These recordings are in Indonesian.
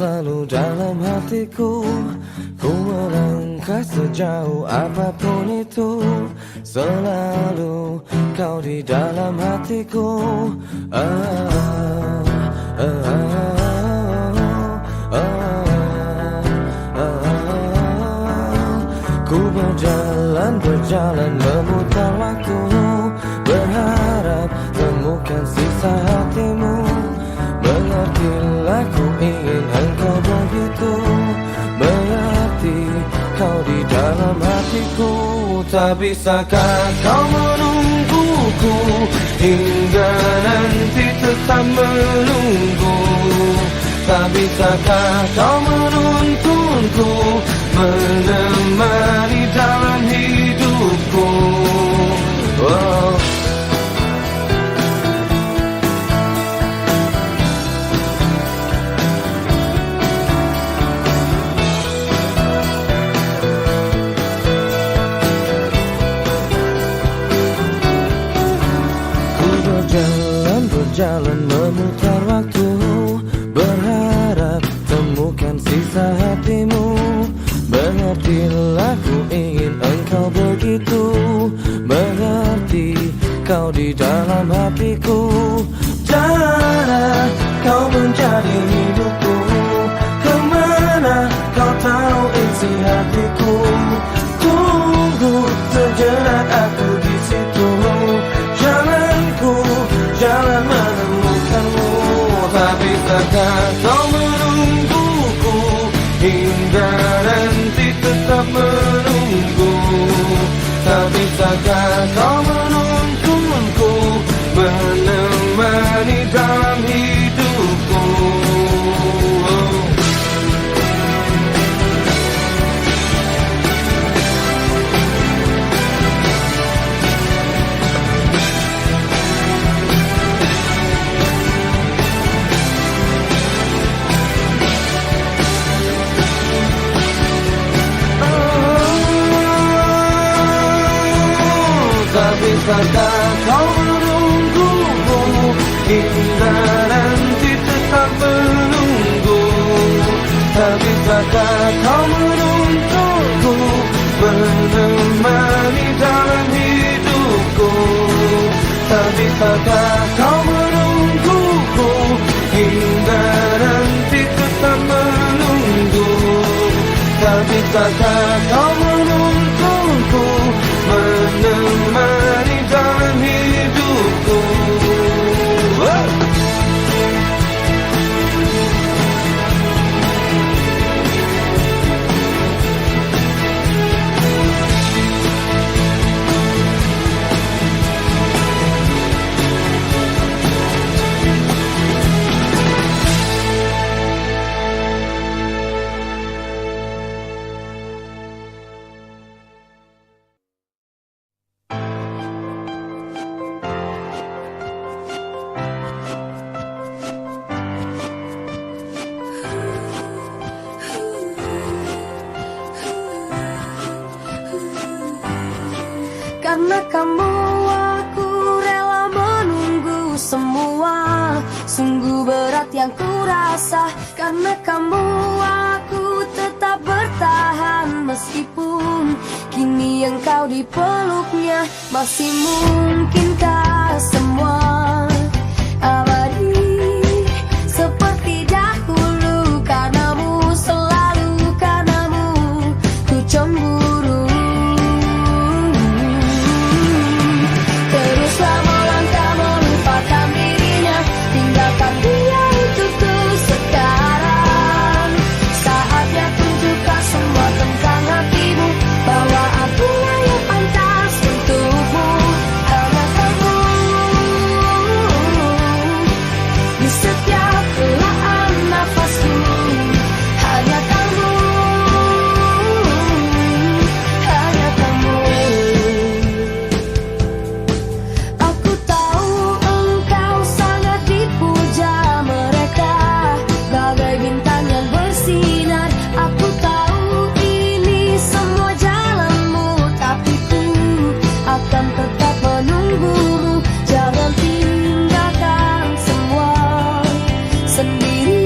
selalu dalam hatiku. Ku melangkah sejauh apapun itu, selalu kau di dalam hatiku. Ku berjalan memutar waktu, berharap temukan sisa hatimu. Mengertilah ku ingin engkau begitu, mengerti kau di dalam hatiku. Tak bisakah kau menungguku hingga nanti tetap menunggu? Tak bisakah kau menuntunku menemani dalam hidupku? Oh. Berjalan memutar waktu, berharap temukan sisa hatimu. Mengertilah ku ingin engkau begitu, mengerti kau di dalam hatiku. Janganlah kau menjadi hidupku, kemana kau tahu isi hatiku. Tunggu sejenak aku di situ, jalan menemukanmu. Tak bisakah kau menungguku hingga nanti tetap menunggu? Tak bisakah kau menuntunku menemani dalam hidupku? Tak bisakah kau menungguku hingga nanti tetap menunggu? Tak bisakah kau menuntunku menemani dalam hidupku? Tak bisakah kau menungguku hingga nanti tetap menunggu? Tak bisakah kau menuntunku menemani dalam hidupku? Karena kamu aku rela menunggu semua. Sungguh berat yang ku rasa. Karena kamu aku tetap bertahan. Meskipun kini engkau di peluknya, masih mungkinkah semua abadi seperti dahulu? Karenamu, selalu karenamu ku cemburu. Teruslah melangkah melupakan dirinya, tinggalkan dia untukku sekarang. Saatnya tunjukkan semua tentang hatimu, bahwa aku yang pantas untukmu. Hanya kamu di setiap helaan nafasku. Hanya kamu, hanya kamu. Aku tahu engkau sangat dipuja mereka, bagai bintang yang bersinar. Aku tahu ini semua jalanmu, tapi ku akan tetap menunggumu. Jangan tinggalkan semua sendiri.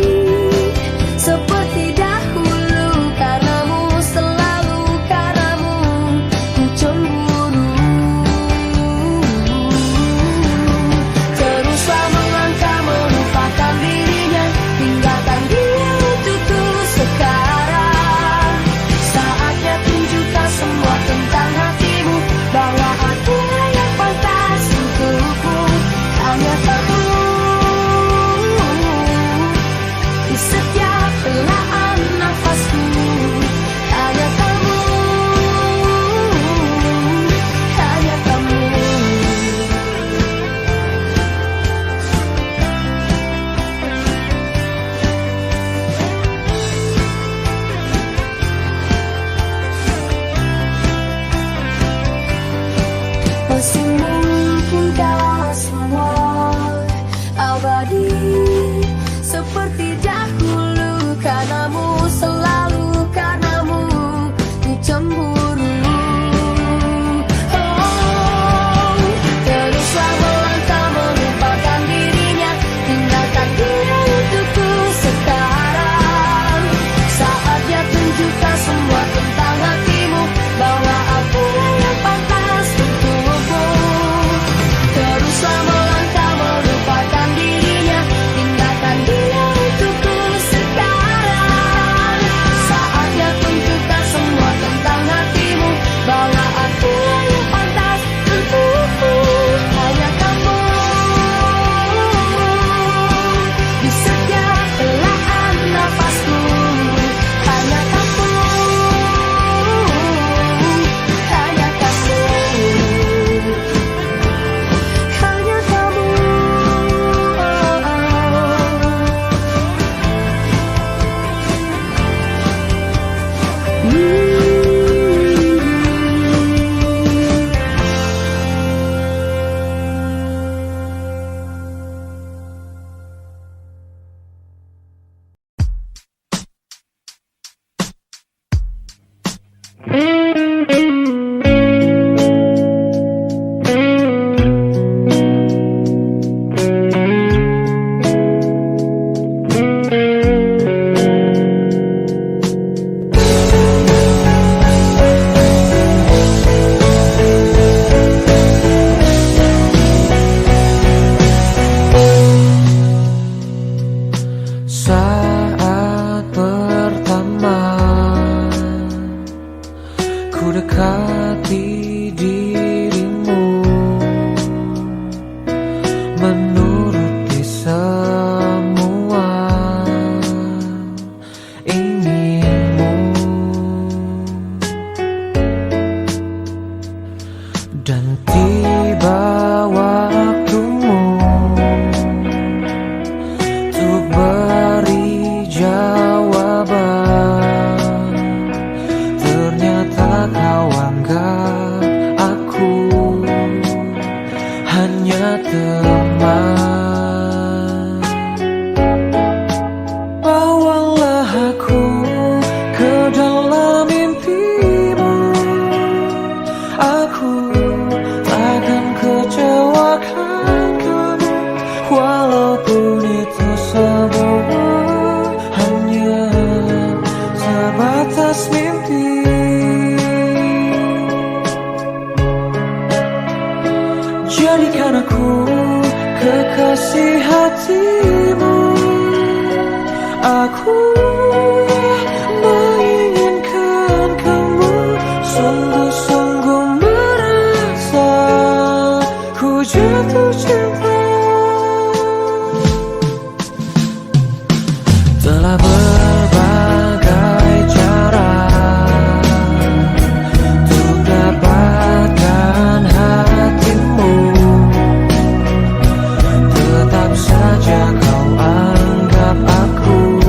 Saat pertama ku dekati dirimu, menuruti semua inginmu, dan tiba waktumu untuk beri jawaban. Ternyata kau anggap aku hanya teman. Bawalah aku ke dalam mimpimu, aku takkan kecewakan kamu, walaupun itu semua hanya sebatas mimpi. Jadikan aku kekasih hatimu, aku menginginkan kamu, sungguh-sungguh merasa ku jatuh cinta. Telah berbagai cara untuk dapatkan hatimu, tetap saja kau anggap aku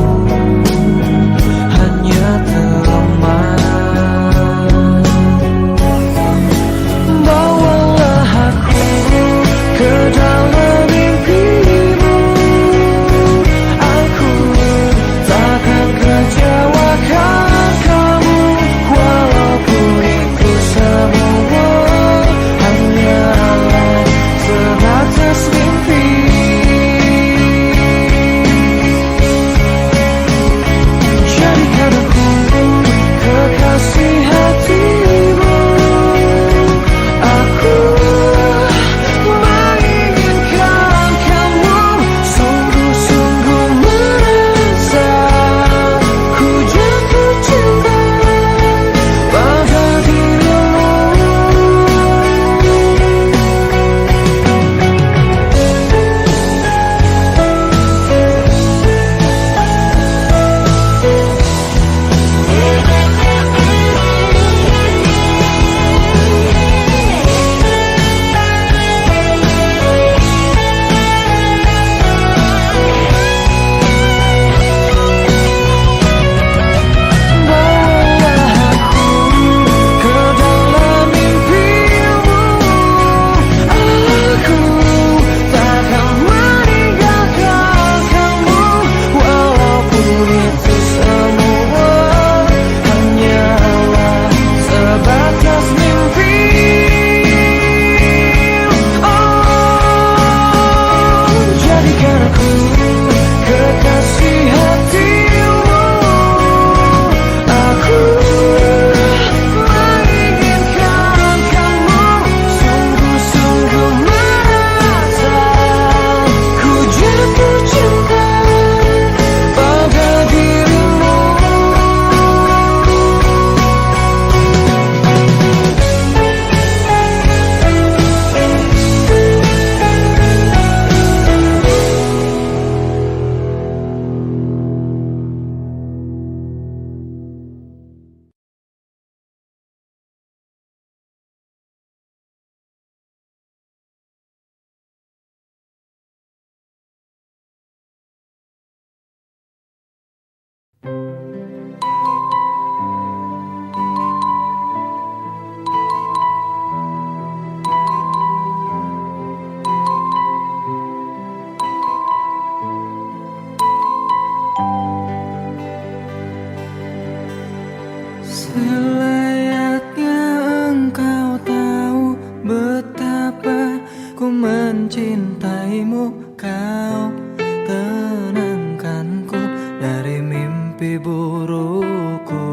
mimpi burukku.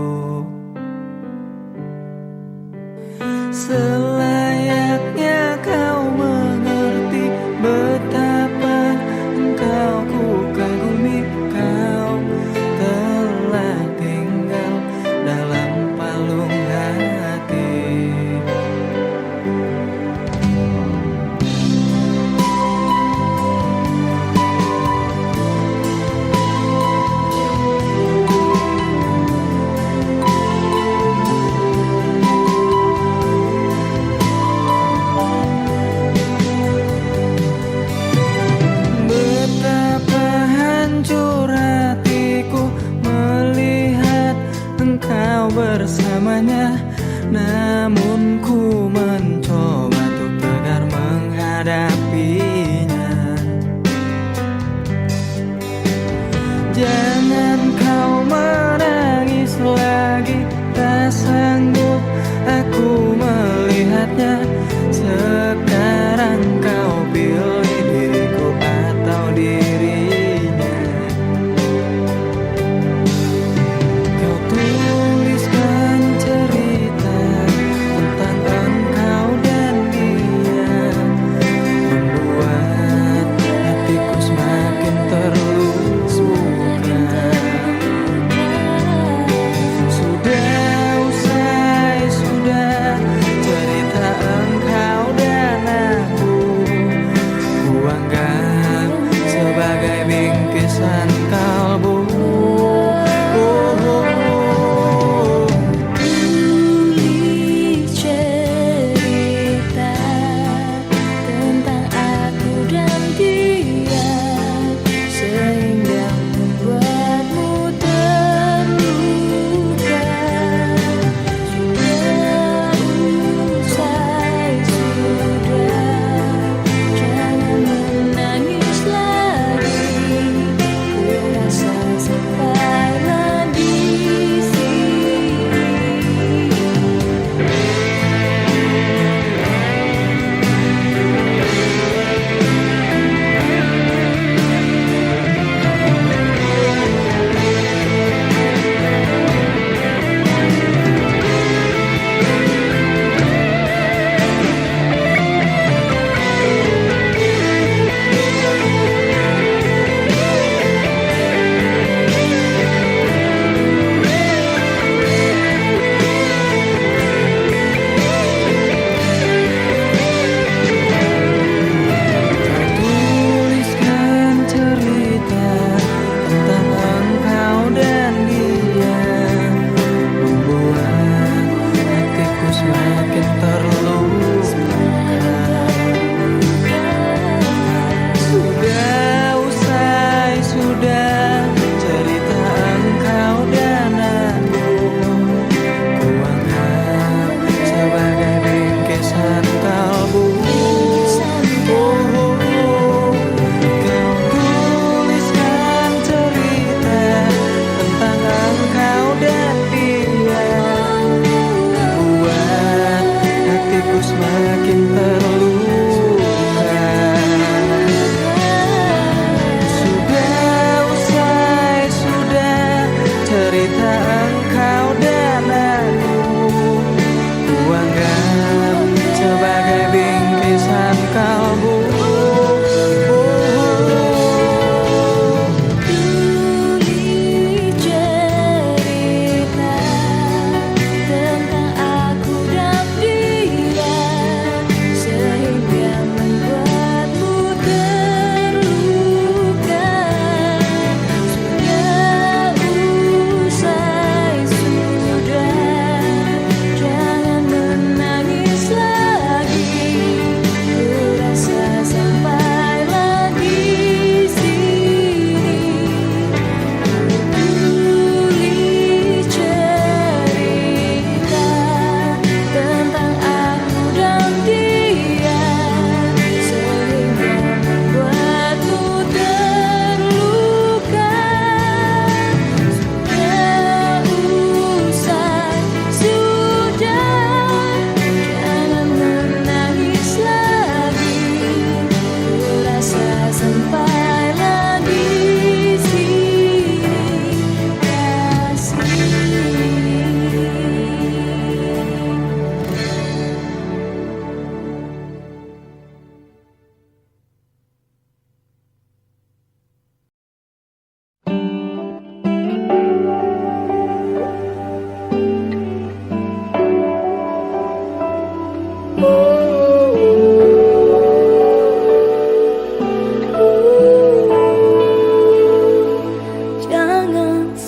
Selayaknya kau mengerti betapa engkau ku kagumi. Kau telah tinggal dalam palung hati. Betapa hancur hatiku melihat engkau bersamanya. Namun ku mencoba untuk tegar menghadapinya. Jangan kau menangis lagi, tak sanggup aku melihatnya. Sekarang kau pilih diriku atau dirinya. Kau tuliskan cerita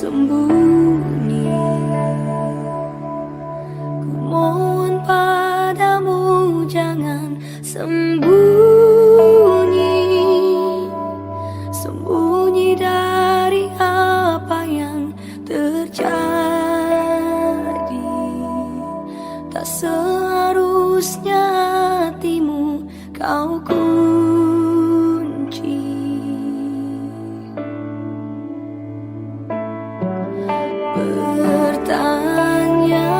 sembunyi. Ku mohon padamu jangan sembunyi, sembunyi dari apa yang terjadi. Tak seharusnya hatimu kau kunci. Bertanya,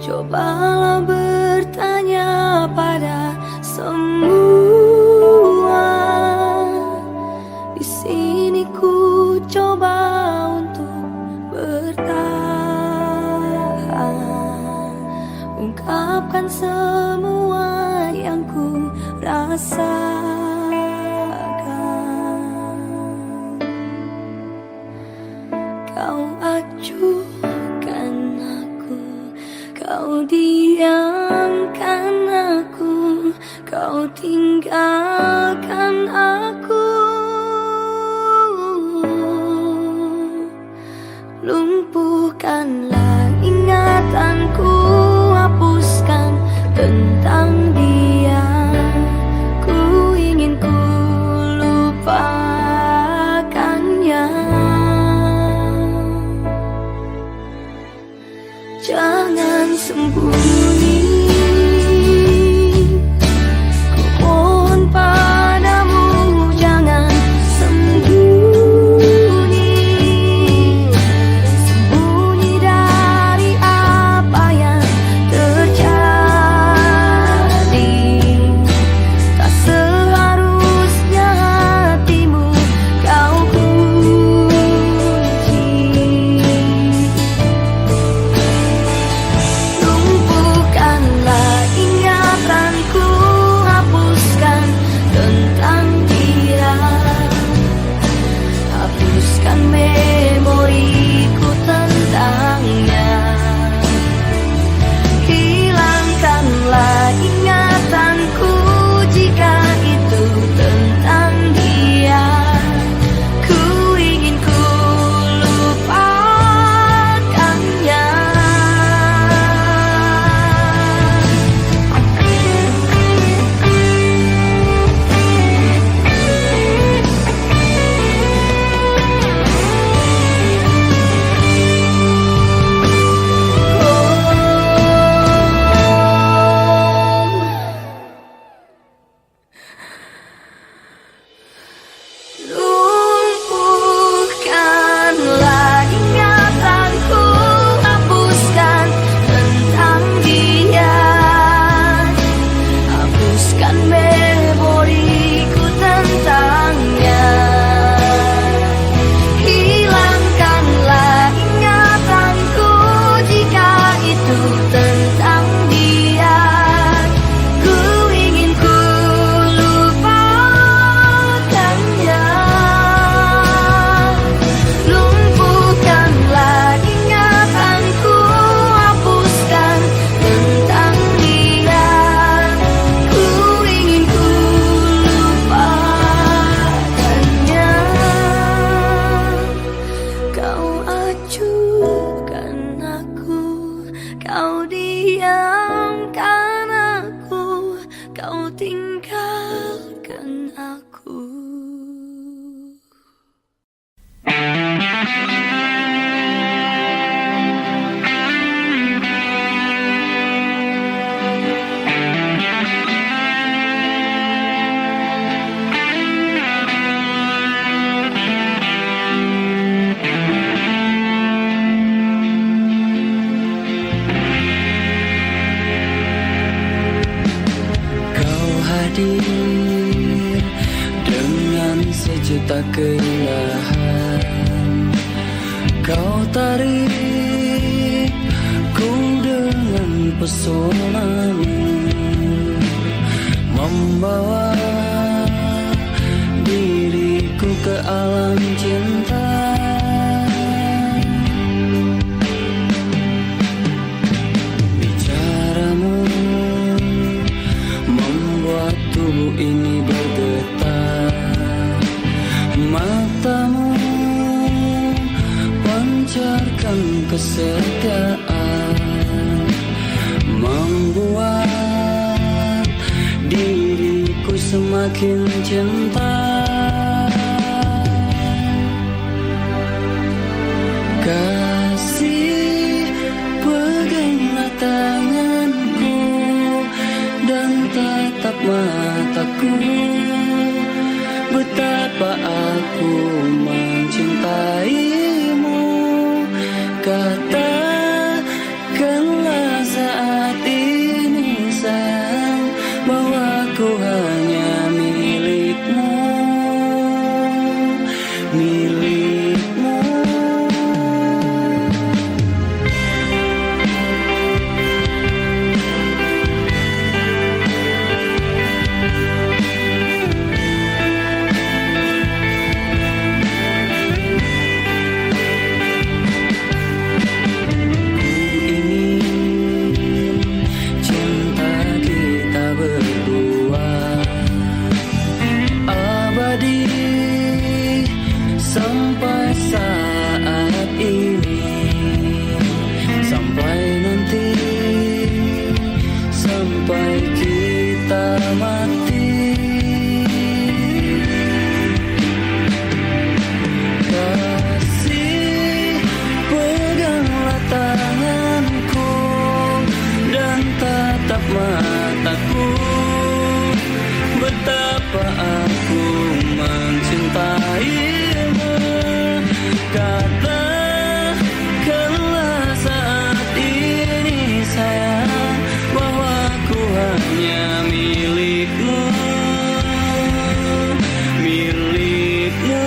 cobalah bertanya pada semua. Di sini ku coba untuk bertahan, ungkapkan semua yang ku rasakan. Kau acuhkan aku, kau diamkan aku, kau tinggalkan aku. Lumpuhkanlah ingatanku, hapuskan tentang dia. Ku ingin ku lupakannya. Jangan sembunyi, ku mohon padamu jangan sembunyi, sembunyi dari apa yang terjadi. Tak seharusnya hatimu kau kunci. Lumpuhkanlah ingatanku, hapuskan tentang dia. Hapuskan memoriku tentangnya. Hilangkanlah ingatanku jika itu tentang dia. Ku ingin ku lupakannya. Lumpuhkanlah ingatanku, hapuskan tentang dia. Hapuskan memoriku tentangnya. Hilangkanlah ingatanku jika itu tentang dia. Ku ingin ku lupakannya. Lumpuhkanlah ingatanku, hapuskan tentang dia. Ku ingin ku lupakannya. Kau acuhkan aku, kau diamkan aku, kau tinggalkan aku. Kau hadir dengan sejuta keindahan. Kau tarik ku dengan pesonamu, membawa diriku ke alam cinta. Bicaramu membuat tubuh ini bergetar. Matamu memancarkan kesetiaan, membuat diriku semakin cinta. Kasih, peganglah tanganku dan tatap mataku. Betapa aku mencintaimu. Katakanlah saat ini sayang, bahwa ku hanya milikmu, milikmu. Sampai saat ini, sampai nanti, sampai kita mati. Kasih, peganglah tanganku dan tatap mataku. Betapa aku mencintaimu. Katakanlah saat ini sayang, bahwa ku hanya milikmu, milikmu.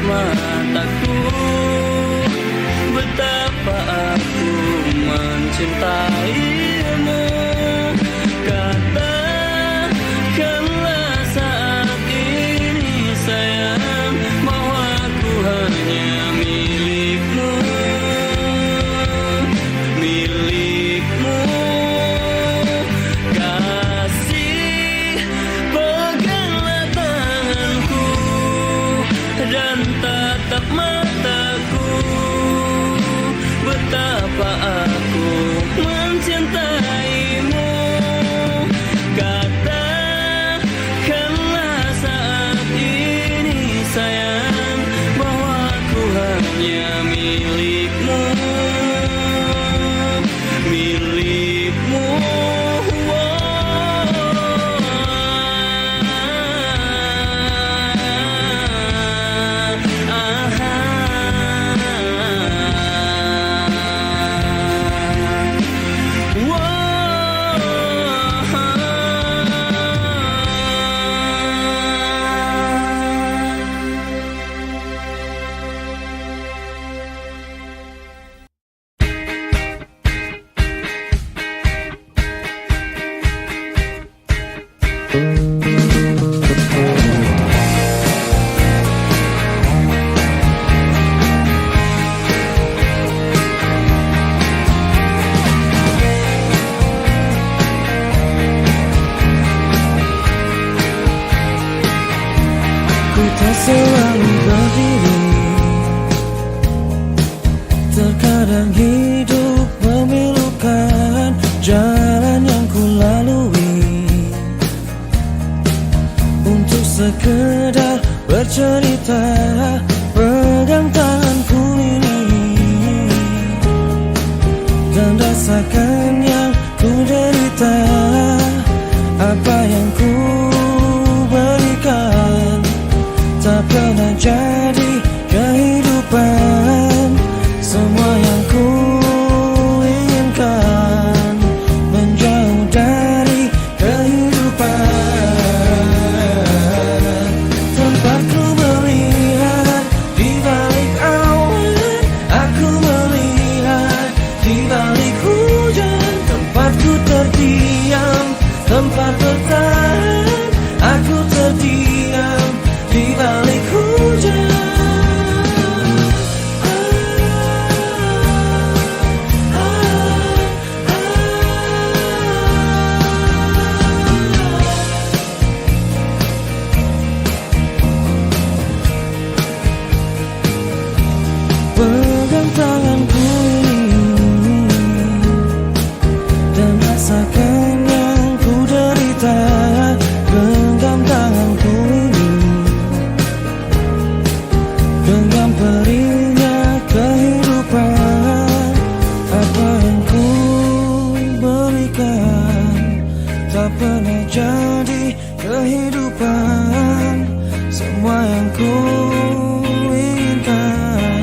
Mataku, betapa aku mencintaimu. Katakanlah saat ini sayang, bahwa ku hanya milikmu, milikmu. Kasih, peganglah tanganku dan tatap mataku. Betapa aku mencintaimu. Katakanlah saat ini sayang, bahwa ku hanya milikmu, milikmu. Selalu berdiri, terkadang hidup memilukan jalan yang ku lalui. Untuk sekedar bercerita, pegang tanganku ini dan rasakan yang ku derita. Apa yang ku berikan tak pernah jadi kehidupan. Semua yang ku inginkan menjauh dari kehidupan. Tempat ku melihat di balik awan, aku melihat di balik hujan. Tempat ku terdiam tempat bertahan. Aku terdiam di balik hujan. Pegang tanganku dan rasakan yang ku derita. Genggam tanganku ini, genggam perihnya kehidupan. Apa yang ku berikan tak pernah jadi kehidupan. Semua yang ku inginkan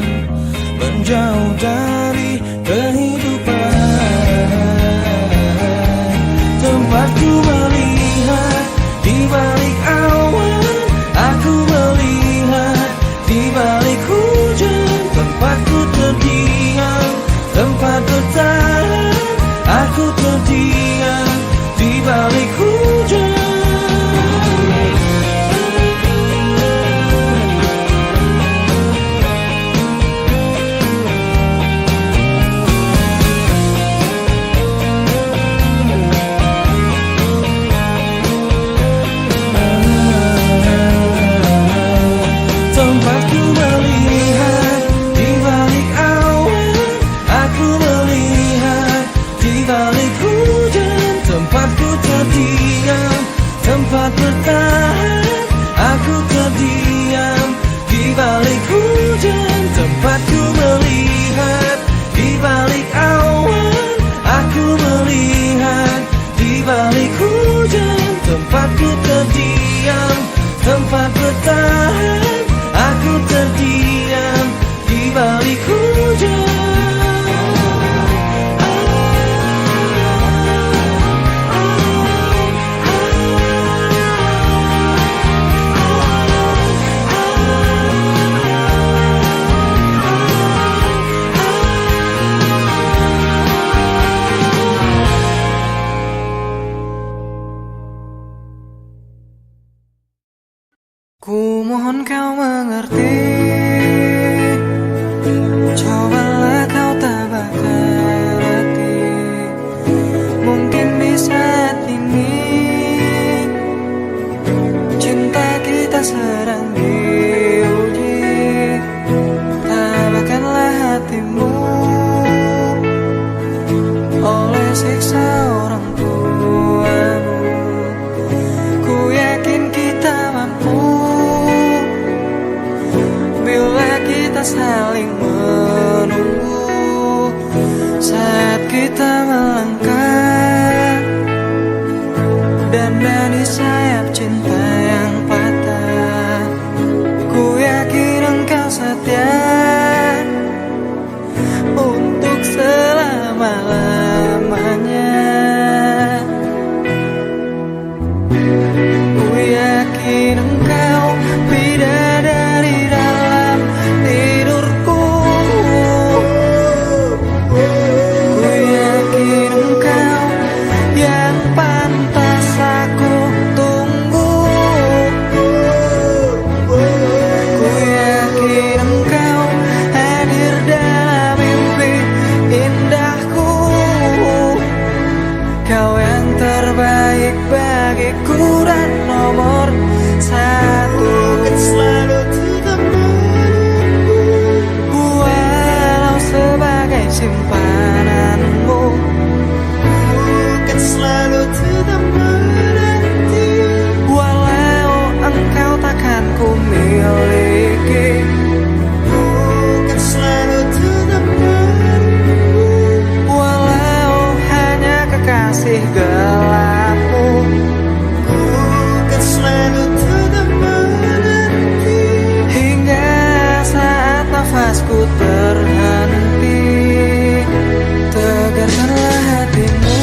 menjauh dari kehidupan. Tempatku melihat di balik awan, aku melihat di balik hujan. Tempatku terdiam, tempat bertahan. Aku terdiam di balik hujan. Tempatku melihat di balik awan, aku melihat di balik hujan. Tempatku terdiam, tempat bertahan. Aku terdiam di balik hujan. Tempatku melihat di balik awan, aku melihat di balik hujan. Tempatku terdiam, tempat bertahan. Aku terdiam di balik hujan. Ku mohon kau mengerti, cobalah kau tabahkan hati. Mungkin di saat ini cinta kita sedang diuji. Tabahkanlah hatimu oleh siksa orang tuamu. Ku yakin kita mampu bila kita saling menunggu. Saat kita melangkah dan dari sayap cinta yang patah, ku yakin engkau setia untuk selama-lamanya. Ku yakin engkau bidadari dalam tidurku. Ku yakin engkau yang pantas aku tunggu. Ku yakin engkau hadir dalam mimpi indahku. Kau yang terbaik bagiku dan nomor satu. Selalu tetap menunggu, walau sebagai simpananmu. Kan selalu tetap menanti, walau engkau takkan ku miliki. Kan selalu tetap menunggu, walau hanya kekasih gelapmu. Kan selalu tetap menanti, hingga saat nafasku terhenti. Tegarkanlah hatimu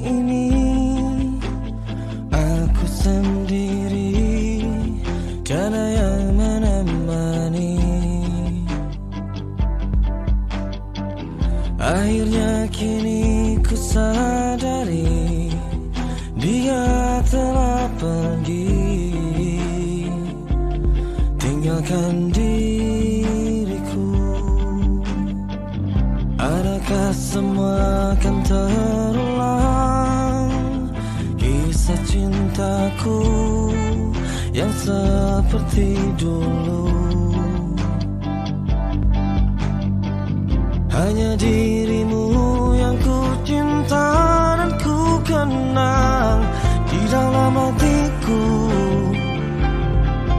ini aku sendiri, tiada yang menemani. Akhirnya kini ku sadari dia telah pergi, tinggalkan diriku. Adakah semua akan terulang, kisah cintaku yang seperti dulu? Hanya dirimu yang ku cinta dan ku kenang di dalam hatiku,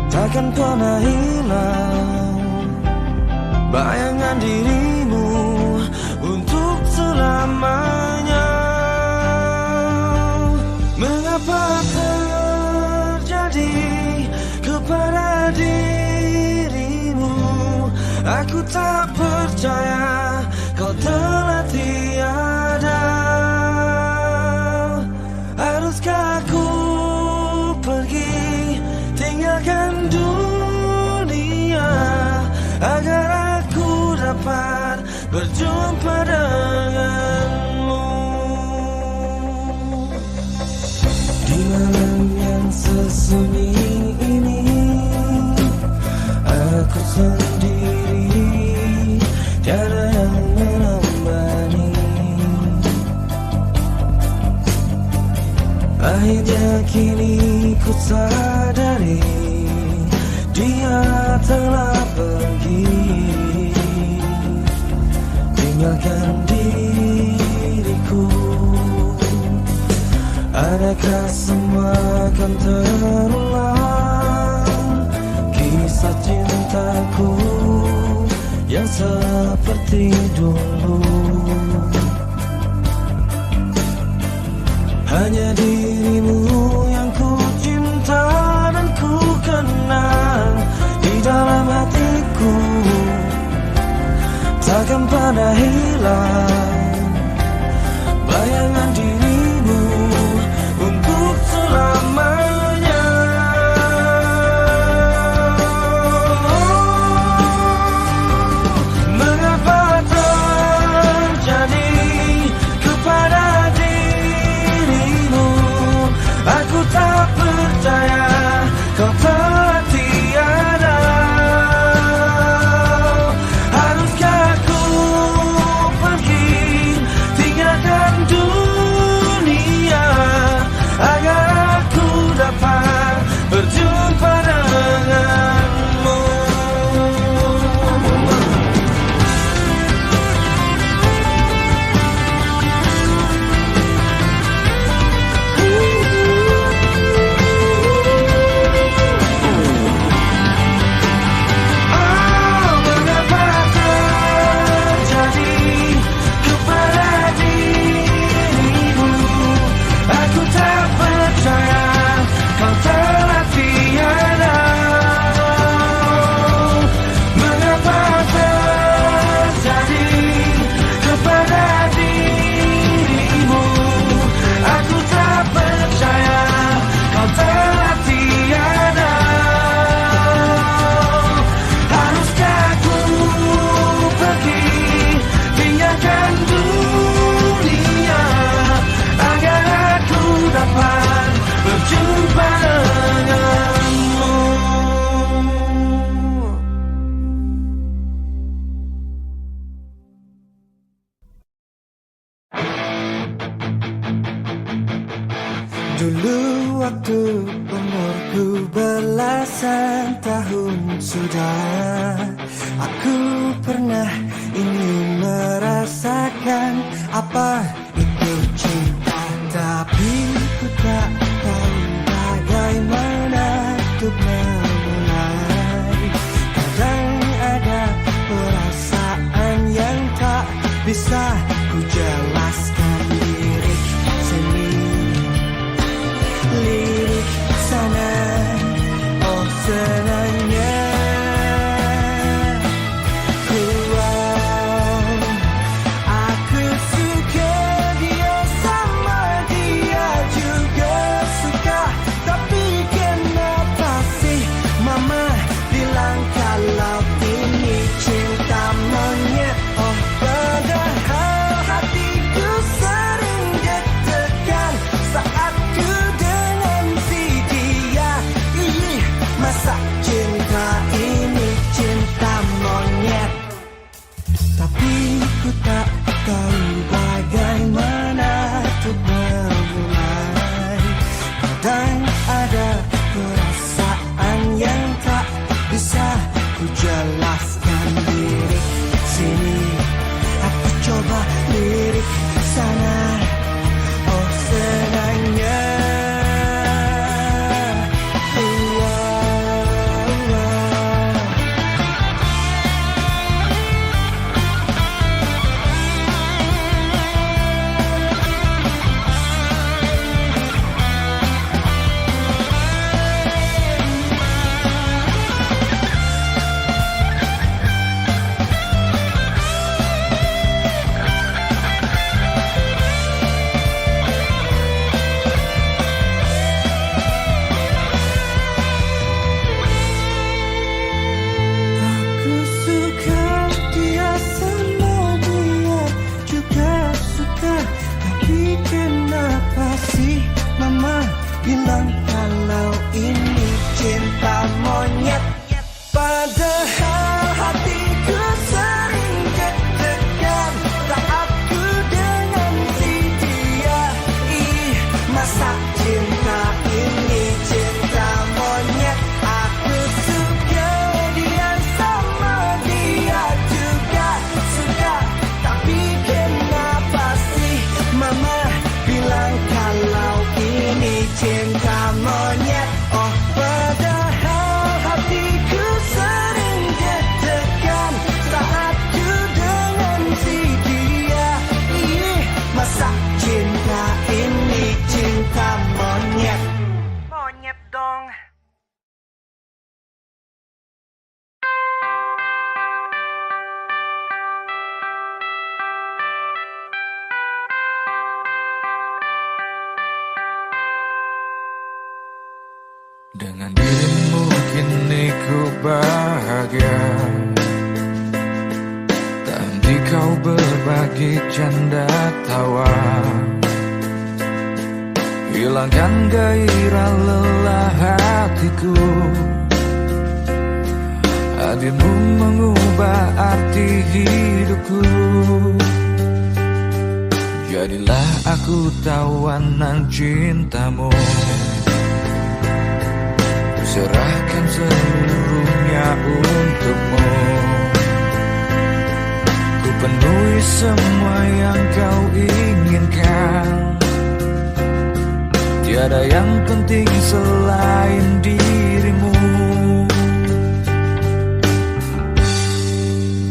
takkan pernah hilang bayangan dirimu untuk selamanya. Mengapa terjadi kepada dirimu? Aku tak percaya kau telah tiada. Haruskah aku pergi tinggalkan dunia agar aku dapat berjumpa denganmu? Di malam yang sesunyi ini aku sendiri, tiada yang menemani. Akhirnya kini ku sadari dia telah pergi, tinggalkan diriku. Adakah semua akan terulang, kisah cintaku yang seperti dulu? Hanya dirimu yang ku cinta dan ku kenang di dalam hatiku, takkan pernah hilang bayangan dirimu untuk selamanya. Mengapa terjadi kepada dirimu? Aku tak percaya kau telah tiada. Haruskah aku pergi tinggalkan dunia agar aku dapat berjumpa denganmu? Dulu waktu umurku belasan tahun sudah, aku pernah ingin merasakan apa itu cinta, tapi ku tak tahu bagaimana untuk memulai. Kadang ada perasaan yang tak bisa ku jelaskan, lirik sini, lirik sana, oh senangnya aku suka dia sama. Masa cinta ini cinta monyet. Aku suka dia sama dia juga suka. Tapi kenapa sih mama bilang kalau ini cinta monyet? Oh padahal hatiku sering deg-degan saat ku dengan si dia. Ih, masa cinta ini cinta monyet? Monyet dong. Dengan dirimu kini ku bahagia. Tak henti kau berbagi canda tawa. Hilangkan gairah lelah hatiku. Hadirmu mengubah arti hidupku. Jadilah aku tawanan cintamu. Serahkan seluruhnya untukmu. Ku penuhi semua yang kau inginkan. Tiada yang penting selain dirimu.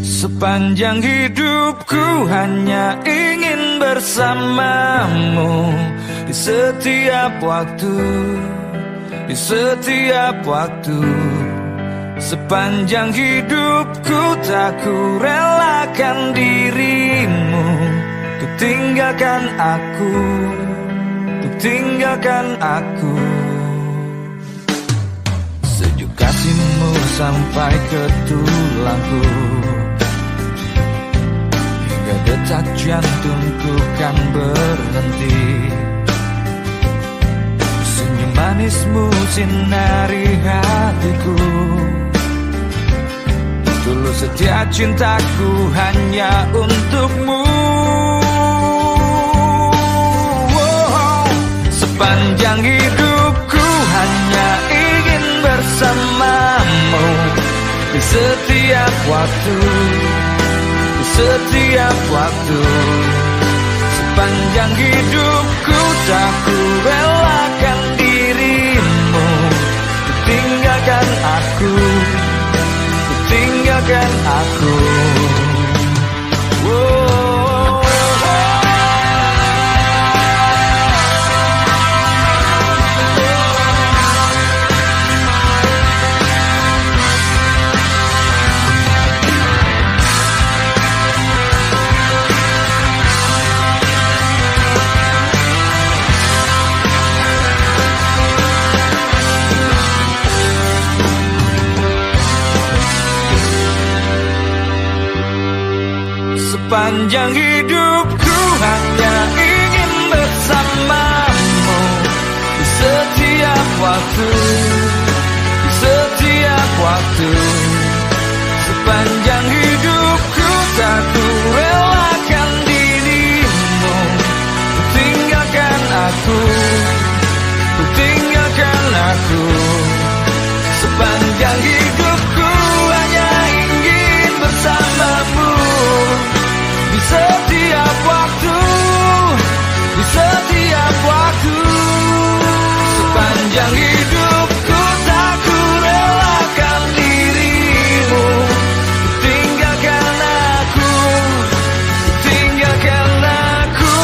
Sepanjang hidupku hanya ingin bersamamu. Di setiap waktu, di setiap waktu. Sepanjang hidupku tak ku relakan dirimu. Untuk tinggalkan aku, untuk tinggalkan aku. Sejuk kasihmu sampai ke tulangku. Hingga detak jantungku kan berhenti. Manismu sinari hatiku. Tulus setia cintaku hanya untukmu. Sepanjang hidupku hanya ingin bersamamu. Di setiap waktu, di setiap waktu. Sepanjang hidupku tak ku relakan dirimu. Ku tinggalkan aku, ku tinggalkan aku. Sepanjang hidupku hanya ingin bersamamu. Di setiap waktu, di setiap waktu. Sepanjang hidupku tak ku relakan dirimu. Ku tinggalkan aku, ku tinggalkan aku. Sepanjang hidupku hanya ingin bersamamu. Di setiap waktu, di setiap waktu. Sepanjang hidupku tak ku relakan dirimu. Tinggalkan aku, tinggalkan aku.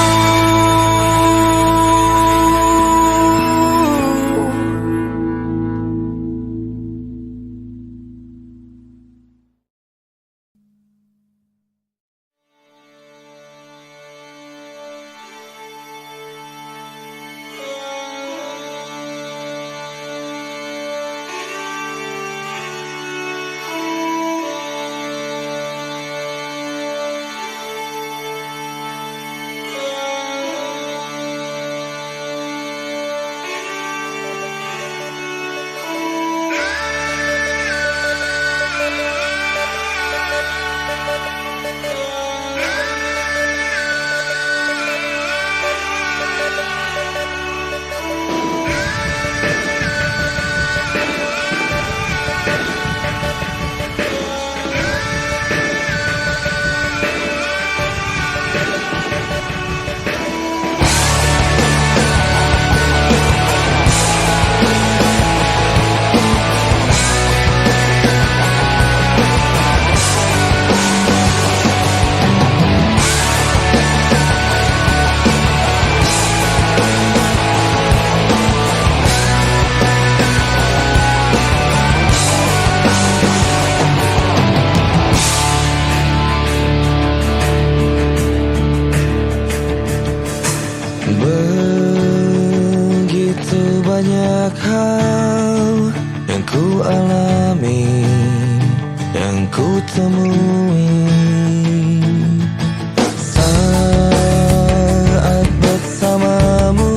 banyak hal yang ku alami, yang ku temui saat bersamamu.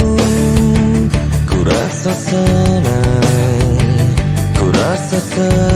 Ku rasa senang, ku rasa senang.